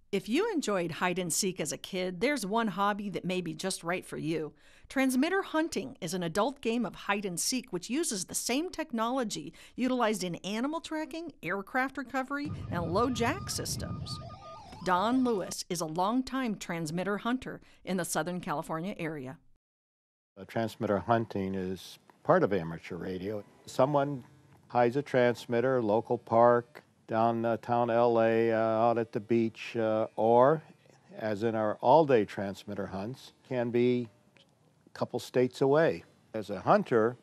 If you enjoyed hide and seek as a kid, there's one hobby that may be just right for you. Transmitter hunting is an adult game of hide and seek which uses the same technology utilized in animal tracking, aircraft recovery, and low jack systems. Don Lewis is a longtime transmitter hunter in the Southern California area. Transmitter hunting is part of amateur radio. Someone hides a transmitter, local park, downtown LA, out at the beach, or, as in our all-day transmitter hunts, can be a couple states away. As a hunter,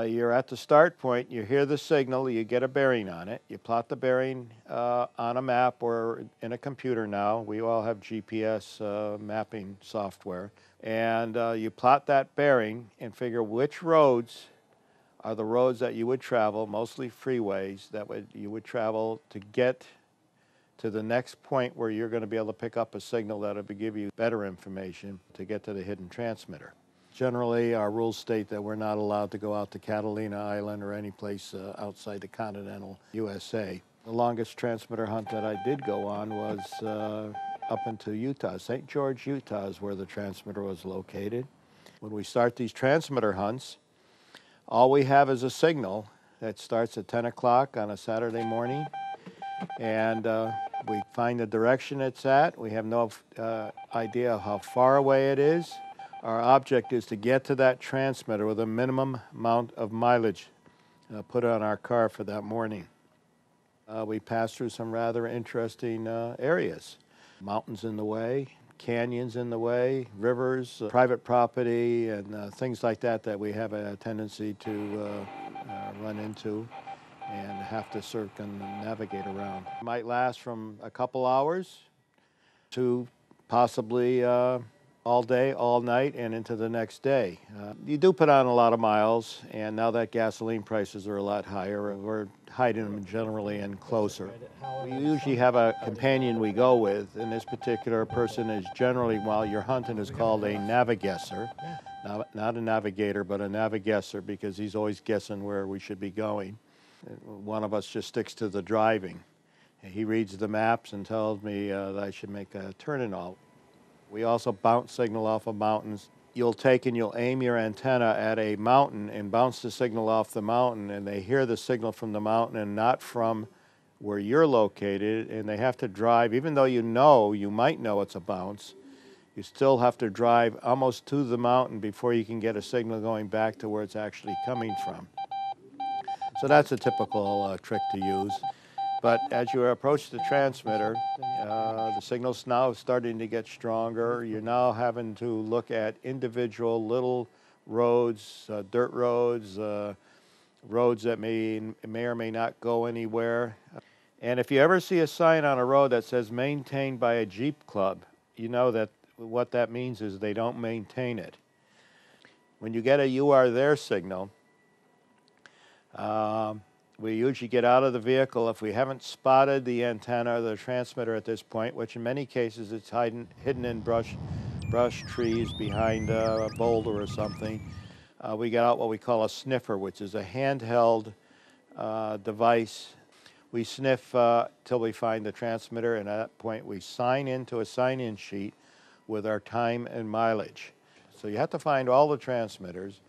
you're at the start point, you hear the signal, you get a bearing on it, you plot the bearing on a map or in a computer now. We all have GPS mapping software. And you plot that bearing and figure which roads are the roads that you would travel, mostly freeways, that you would travel to get to the next point where you're going to be able to pick up a signal that will give you better information to get to the hidden transmitter. Generally, our rules state that we're not allowed to go out to Catalina Island or any place outside the continental USA. The longest transmitter hunt that I did go on was up into Utah. St. George, Utah is where the transmitter was located. When we start these transmitter hunts, all we have is a signal that starts at 10 o'clock on a Saturday morning, and we find the direction it's at. We have no idea how far away it is. Our object is to get to that transmitter with a minimum amount of mileage put on our car for that morning. We pass through some rather interesting areas. Mountains in the way, canyons in the way, rivers, private property, and things like that that we have a tendency to run into and have to circumnavigate around. It might last from a couple hours to possibly all day, all night, and into the next day. You do put on a lot of miles, and now that gasoline prices are a lot higher, we're hiding them generally in closer. We usually have a companion we go with, and this particular person is generally, while you're hunting, is called a navigesser. Not a navigator, but a navigesser, because he's always guessing where we should be going. One of us just sticks to the driving. He reads the maps and tells me that I should make a turn out. We also bounce signal off of mountains. You'll take and you'll aim your antenna at a mountain and bounce the signal off the mountain, and they hear the signal from the mountain and not from where you're located, and they have to drive, even though you might know it's a bounce, you still have to drive almost to the mountain before you can get a signal going back to where it's actually coming from. So that's a typical trick to use. But as you approach the transmitter, the signal's now starting to get stronger. You're now having to look at individual little roads, dirt roads, roads that may or may not go anywhere. And if you ever see a sign on a road that says maintained by a Jeep club, you know that what that means is they don't maintain it. When you get a "you are there" signal, we usually get out of the vehicle if we haven't spotted the antenna or the transmitter at this point, which in many cases it's hidden in brush, trees, behind a boulder or something. We get out what we call a sniffer, which is a handheld device. We sniff till we find the transmitter, and at that point we sign into a sign-in sheet with our time and mileage. So you have to find all the transmitters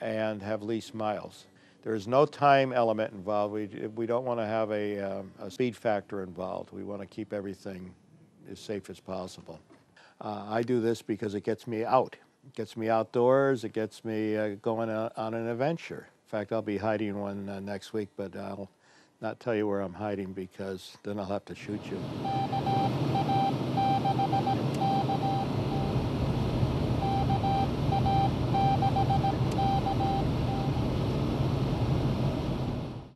and have least miles. There's no time element involved. We don't want to have a speed factor involved. We want to keep everything as safe as possible. I do this because it gets me out. It gets me outdoors. It gets me going on an adventure. In fact, I'll be hiding one next week, but I'll not tell you where I'm hiding because then I'll have to shoot you.